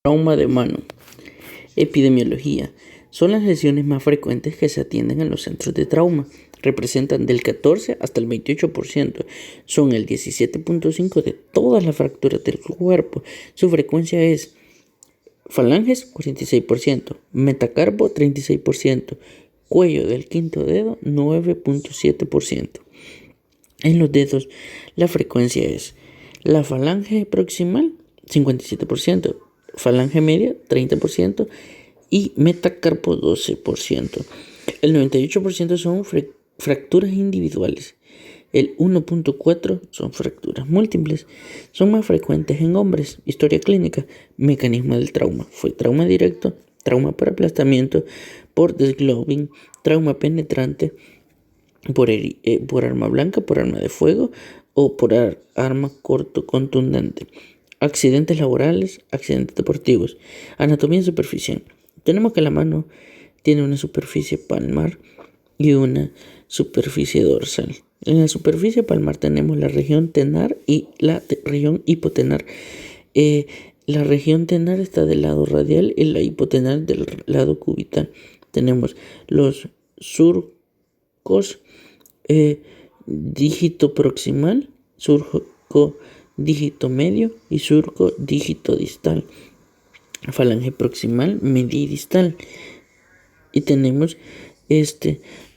Trauma de mano. Epidemiología. Son las lesiones más frecuentes que se atienden en los centros de trauma. Representan del 14 hasta el 28%. Son el 17.5% de todas las fracturas del cuerpo. Su frecuencia es falanges 46%, metacarpo 36%, cuello del quinto dedo 9.7%. En los dedos la frecuencia es la falange proximal 57%, falange media 30% y metacarpo 12%. El 98% son fracturas individuales. El 1.4% son fracturas múltiples. Son más frecuentes en hombres. Historia clínica. Mecanismo del trauma. Fue trauma directo, trauma por aplastamiento, por desglobing, trauma penetrante, por arma blanca, por arma de fuego o por arma corto contundente. Accidentes laborales, accidentes deportivos. Anatomía superficial. Tenemos que la mano tiene una superficie palmar y una superficie dorsal. En la superficie palmar tenemos la región tenar y la región hipotenar. La región tenar está del lado radial y la hipotenar del lado cubital. Tenemos los surcos dígito proximal, surco dígito medio y surco dígito distal. Falange proximal, media y distal. Y tenemos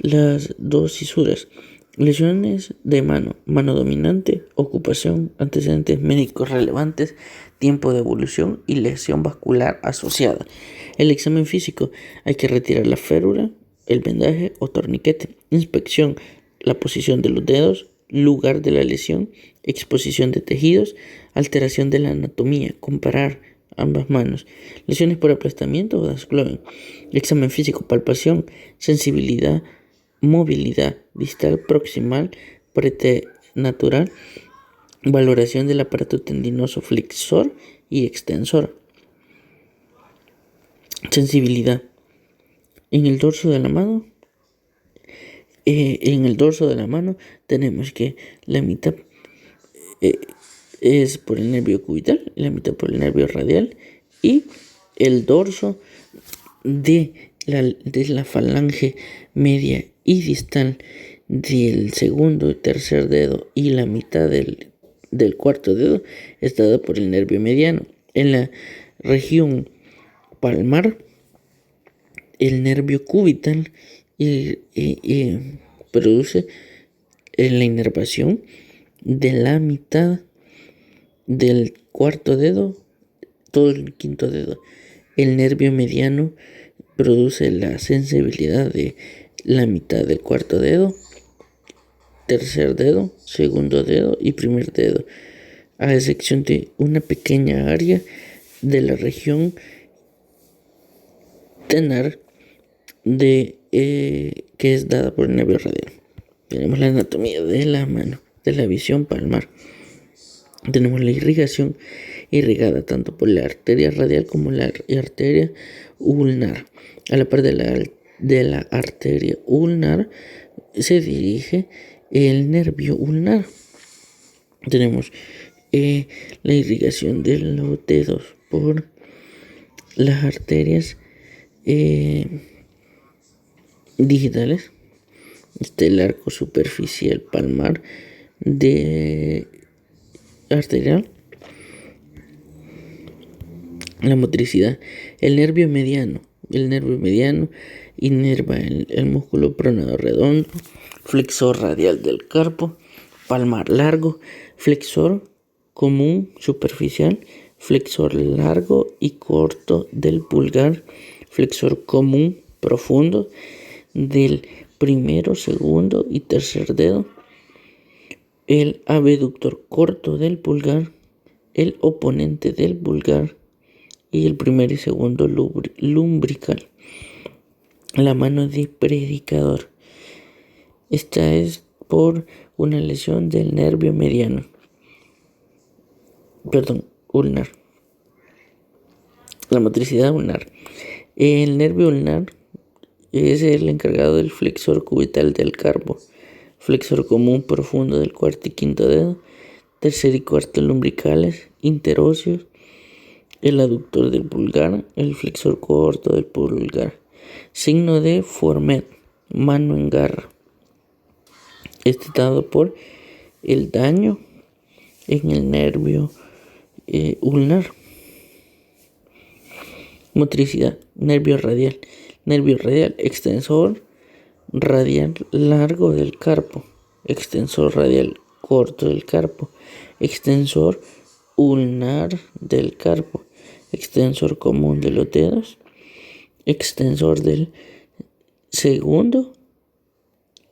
las dos cisuras. Lesiones de mano, mano dominante, ocupación, antecedentes médicos relevantes, tiempo de evolución y lesión vascular asociada. El examen físico, hay que retirar la férula, el vendaje o torniquete. Inspección, la posición de los dedos, lugar de la lesión, exposición de tejidos, alteración de la anatomía, comparar ambas manos, lesiones por aplastamiento o desglobing. Examen físico, palpación, sensibilidad, movilidad distal proximal, pretenatural, valoración del aparato tendinoso flexor y extensor. Sensibilidad. En el dorso de la mano, tenemos que la mitad es por el nervio cubital, la mitad por el nervio radial y el dorso de la falange media y distal del segundo y tercer dedo y la mitad del cuarto dedo está dado por el nervio mediano. En la región palmar, el nervio cubital produce la inervación de la mitad del cuarto dedo, todo el quinto dedo. El nervio mediano produce la sensibilidad de la mitad del cuarto dedo, tercer dedo, segundo dedo y primer dedo, a excepción de una pequeña área de la región tenar que es dada por el nervio radial. Tenemos la anatomía de la mano, de la visión palmar. Tenemos la irrigación irrigada tanto por la arteria radial como la arteria ulnar. A la par de la arteria ulnar se dirige el nervio ulnar. Tenemos la irrigación de los dedos por las arterias digitales. El arco superficial palmar de arterial. La motricidad. El nervio mediano inerva el músculo pronado redondo, flexor radial del carpo, palmar largo, flexor común superficial, flexor largo y corto del pulgar, flexor común profundo del primero, segundo y tercer dedo, el abductor corto del pulgar, el oponente del pulgar y el primer y segundo lumbrical. La mano de predicador. Esta es por una lesión del nervio ulnar. La motricidad ulnar. El nervio ulnar es el encargado del flexor cubital del carpo, flexor común profundo del cuarto y quinto dedo, tercer y cuarto lumbricales, interóseos, el aductor del pulgar, el flexor corto del pulgar. Signo de Fourmet, mano en garra. Este dado por el daño en el nervio ulnar. Motricidad, nervio radial. Nervio radial, extensor radial largo del carpo, extensor radial corto del carpo, extensor ulnar del carpo, extensor común de los dedos, extensor del segundo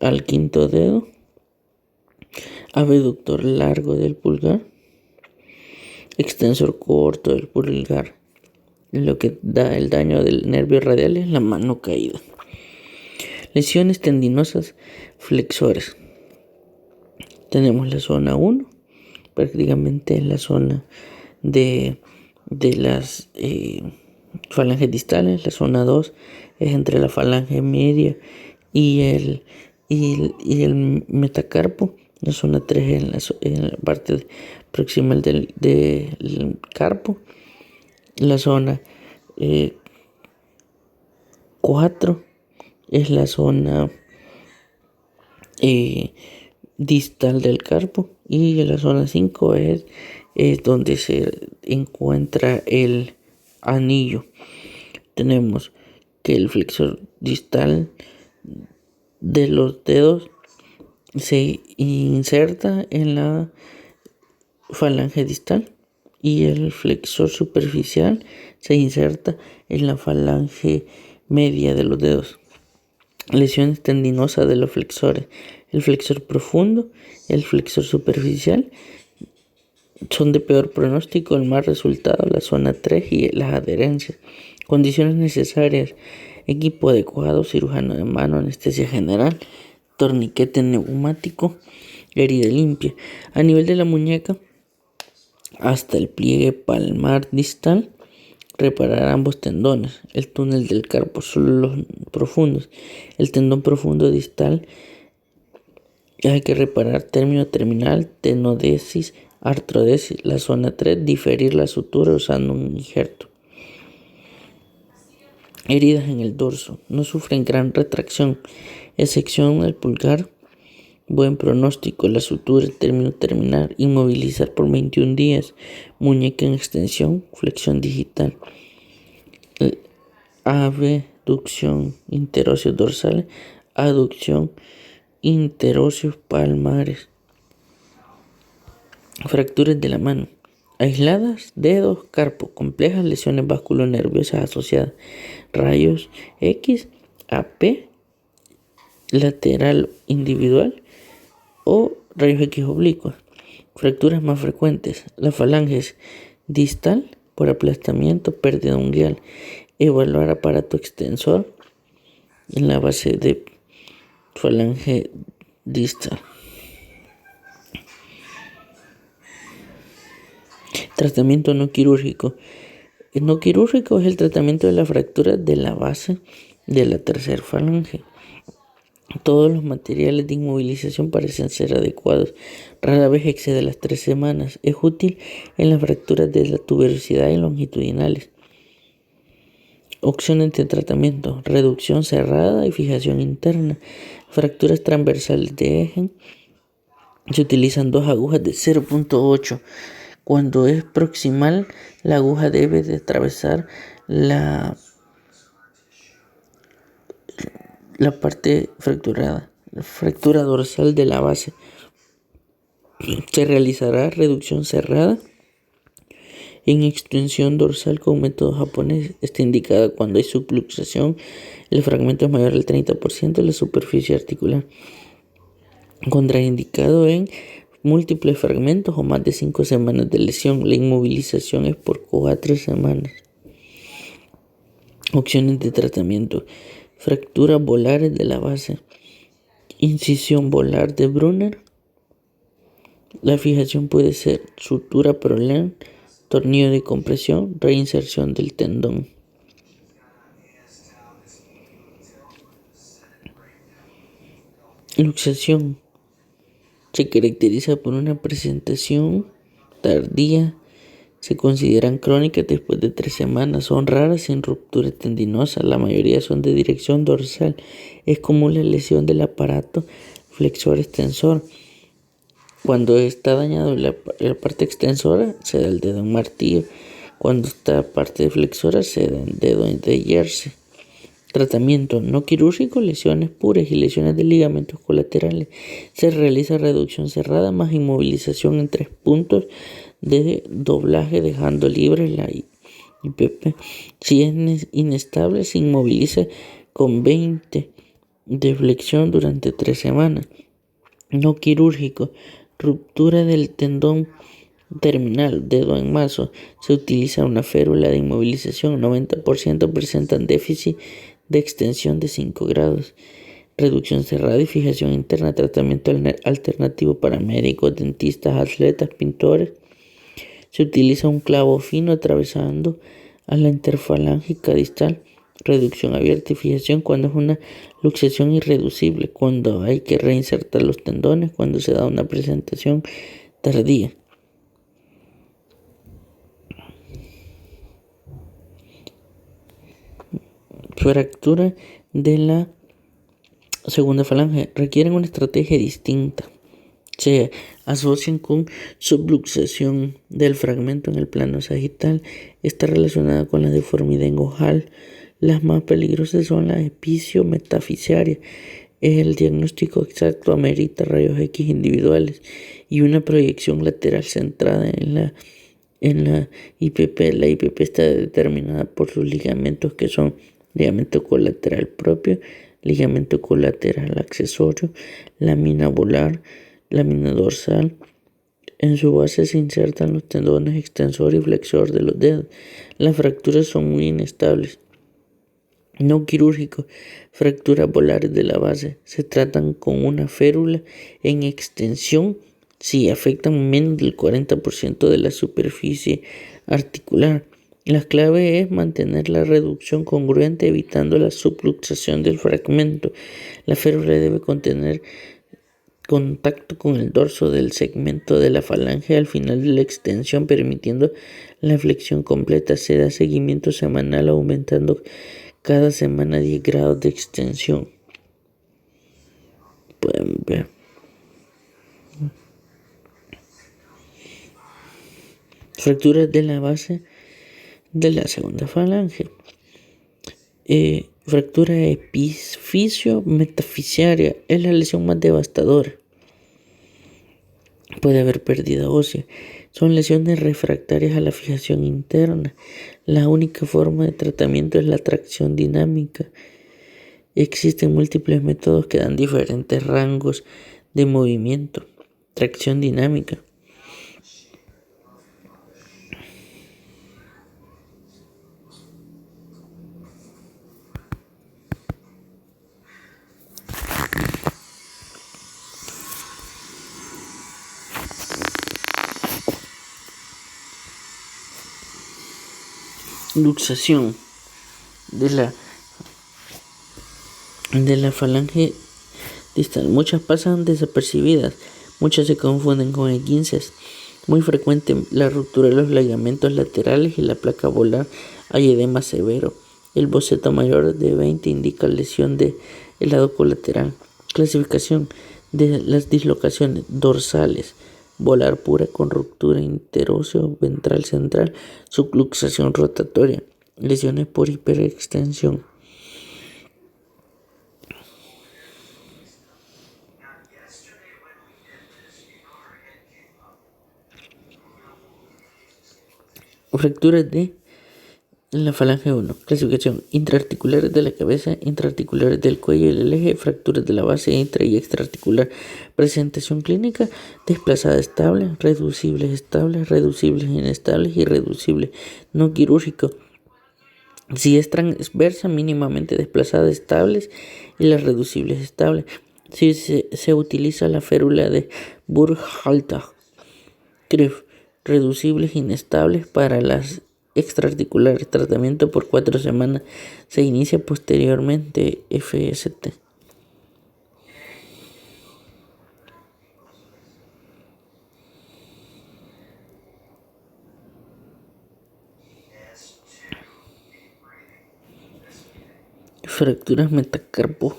al quinto dedo, abductor largo del pulgar, extensor corto del pulgar. Lo que da el daño del nervio radial es la mano caída. Lesiones tendinosas flexores. Tenemos la zona 1, prácticamente la zona de las falanges distales. La zona 2 es entre la falange media y el metacarpo. La zona 3 en la parte proximal del carpo. La zona 4 es la zona distal del carpo, y la zona 5 es donde se encuentra el anillo. Tenemos que el flexor distal de los dedos se inserta en la falange distal y el flexor superficial se inserta en la falange media de los dedos. Lesiones tendinosas de los flexores. El flexor profundo, el flexor superficial son de peor pronóstico, el más resultado, la zona 3 y las adherencias. Condiciones necesarias: equipo adecuado, cirujano de mano, anestesia general, torniquete neumático, herida limpia. A nivel de la muñeca, hasta el pliegue palmar distal, reparar ambos tendones. El túnel del carpo, solo los profundos. El tendón profundo distal hay que reparar término terminal, tenodesis, artrodesis. La zona 3, diferir la sutura usando un injerto. Heridas en el dorso, no sufren gran retracción, excepción del pulgar. Buen pronóstico, la sutura, término terminal, inmovilizar por 21 días, muñeca en extensión, flexión digital. Abducción interóseos dorsales, aducción interóseos palmares. Fracturas de la mano aisladas, dedos, carpo, complejas lesiones vasculonerviosas asociadas, rayos X, AP, lateral individual o rayos X oblicuos. Fracturas más frecuentes: la falange distal por aplastamiento, pérdida unguial. Evaluar aparato extensor en la base de falange distal. Tratamiento no quirúrgico. El no quirúrgico es el tratamiento de la fractura de la base de la tercera falange. Todos los materiales de inmovilización parecen ser adecuados. Rara vez excede las 3 semanas. Es útil en las fracturas de la tuberosidad y longitudinales. Opciones de tratamiento: reducción cerrada y fijación interna. Fracturas transversales de eje. Se utilizan 2 agujas de 0.8. Cuando es proximal, la aguja debe de atravesar la parte fracturada, la fractura dorsal de la base. Se realizará reducción cerrada en extensión dorsal con método japonés. Está indicada cuando hay subluxación, el fragmento es mayor al 30% de la superficie articular. Contraindicado en múltiples fragmentos o más de 5 semanas de lesión. La inmovilización es por 4 semanas. Opciones de tratamiento: fracturas volares de la base, incisión volar de Brunner. La fijación puede ser sutura Prolen, tornillo de compresión, reinserción del tendón. Luxación se caracteriza por una presentación tardía se consideran crónicas después de 3 semanas. Son raras sin ruptura tendinosa. La mayoría son de dirección dorsal. Es común la lesión del aparato flexor extensor. Cuando está dañado la parte extensora, se da el dedo en martillo. Cuando está parte flexora, se da el dedo de Jersey. Tratamiento no quirúrgico, lesiones puras y lesiones de ligamentos colaterales. Se realiza reducción cerrada más inmovilización en 3 puntos de doblaje, dejando libre la IPP. Si es inestable, se inmoviliza con 20 de flexión durante 3 semanas. No quirúrgico, ruptura del tendón terminal, dedo en mazo. Se utiliza una férula de inmovilización. 90% presentan déficit de extensión de 5 grados. Reducción cerrada y fijación interna. Tratamiento alternativo para médicos, dentistas, atletas, pintores. Se utiliza un clavo fino atravesando a la interfalángica distal. Reducción abierta y fijación cuando es una luxación irreducible, cuando hay que reinsertar los tendones, cuando se da una presentación tardía. Fractura de la segunda falange requieren una estrategia distinta. Se asocian con subluxación del fragmento en el plano sagital. Está relacionada con la deformidad en ojal. Las más peligrosas son las episio-metafisiarias. El diagnóstico exacto amerita rayos X individuales y una proyección lateral centrada en la IPP. La IPP está determinada por sus ligamentos, que son ligamento colateral propio, ligamento colateral accesorio, lámina volar, lámina dorsal. En su base se insertan los tendones extensor y flexor de los dedos. Las fracturas son muy inestables. No quirúrgico, fracturas volares de la base. Se tratan con una férula en extensión si afectan menos del 40% de la superficie articular. La clave es mantener la reducción congruente evitando la subluxación del fragmento. La férula debe contener contacto con el dorso del segmento de la falange al final de la extensión, permitiendo la flexión completa. Se da seguimiento semanal aumentando cada semana 10 grados de extensión. Pueden ver. Fracturas de la base de la segunda falange. Fractura epifisio-metafisiaria es la lesión más devastadora. Puede haber pérdida ósea. Son lesiones refractarias a la fijación interna. La única forma de tratamiento es la tracción dinámica. Existen múltiples métodos que dan diferentes rangos de movimiento. Tracción dinámica. Luxación de la falange distal. Muchas pasan desapercibidas, muchas se confunden con esguinces. Muy frecuente la ruptura de los ligamentos laterales y la placa volar. Hay edema severo. El boceto mayor de 20 indica lesión del lado colateral. Clasificación de las dislocaciones dorsales. Volar pura con ruptura interóseo ventral central, subluxación rotatoria, lesiones por hiperextensión. Fracturas de la falange 1. Clasificación: intraarticulares de la cabeza, intraarticulares del cuello y del eje, fracturas de la base intra y extraarticular. Presentación clínica: desplazada estable, reducibles inestables y reducibles. No quirúrgico. Si es transversa, mínimamente desplazada estables y las estables. Si se utiliza la férula de Burkhalter. Reducibles inestables para las extraarticulares. Tratamiento por 4 semanas. Se inicia posteriormente FST. Fracturas metacarpo.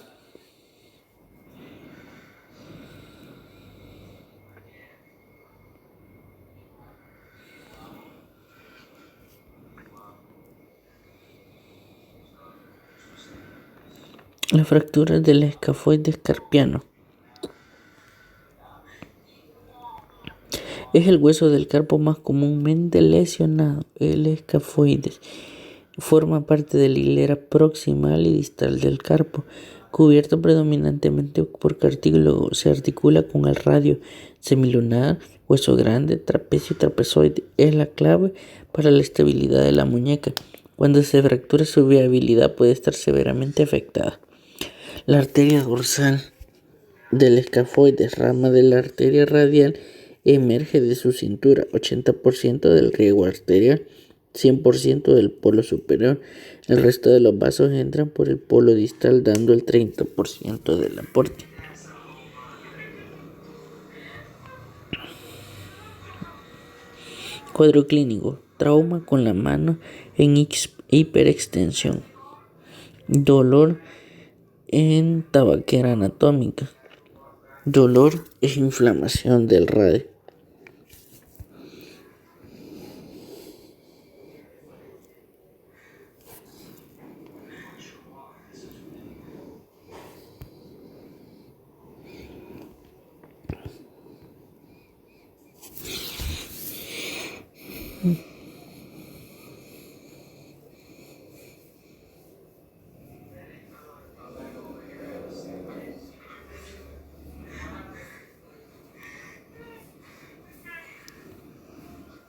Las fracturas del escafoides carpiano. Es el hueso del carpo más comúnmente lesionado. El escafoides forma parte de la hilera proximal y distal del carpo, cubierto predominantemente por cartílago. Se articula con el radio semilunar, hueso grande, trapecio y trapezoide. Es la clave para la estabilidad de la muñeca. Cuando se fractura, su viabilidad puede estar severamente afectada. La arteria dorsal del escafoides, rama de la arteria radial, emerge de su cintura, 80% del riego arterial, 100% del polo superior. El resto de los vasos entran por el polo distal, dando el 30% del aporte. Cuadro clínico: trauma con la mano en hiperextensión, dolor en tabaquera anatómica, dolor e inflamación del radio.